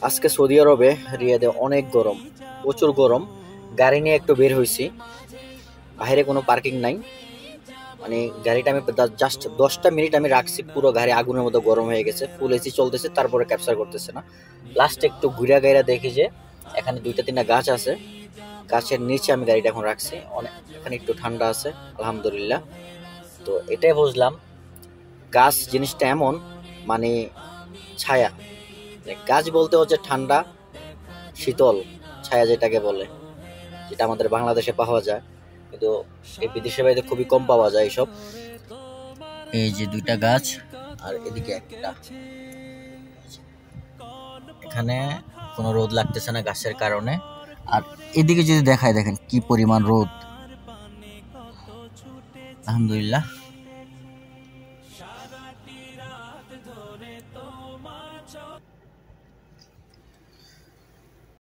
আজকে সৌদি আরবে রিয়াদে অনেক গরম, প্রচুর গরম। গাড়ি নিয়ে একটু বের হইছি, বাইরে কোনো পার্কিং নাই। মানে গাড়িটা আমি জাস্ট 10টা মিনিট আমি রাখছি, পুরো গাড়ি আগুনের মতো গরম হয়ে গেছে। ফুল এসি চলতেছে, তারপরে ক্যাপচার করতেছে না। লাস্টে একটু ঘুরা গাইরা দেখি যে এখানে 2টা 3টা গাছ আছে, গাছের নিচে আমি গাড়িটা এখন রাখছি। অনেক এখানে একটু ঠান্ডা আছে, আলহামদুলিল্লাহ। তো এটাই বুঝলাম, গাছ জিনিসটা এমন, মানে ছায়া। মানে গাছ বলতে হচ্ছে ঠান্ডা, শীতল ছায়া যেটাকে বলে, যেটা আমাদের বাংলাদেশে পাওয়া যায়, কিন্তু এই বিদেশে বাইরে খুবই কম পাওয়া যায় এসব। এই যে 2টা গাছ, আর এদিকে একটা। এখানে কোনো রোদ লাগতেছে না গাছের কারণে। আর এদিকে যদি দেখায়, দেখেন কি পরিমাণ রোদ। আলহামদুলিল্লাহ।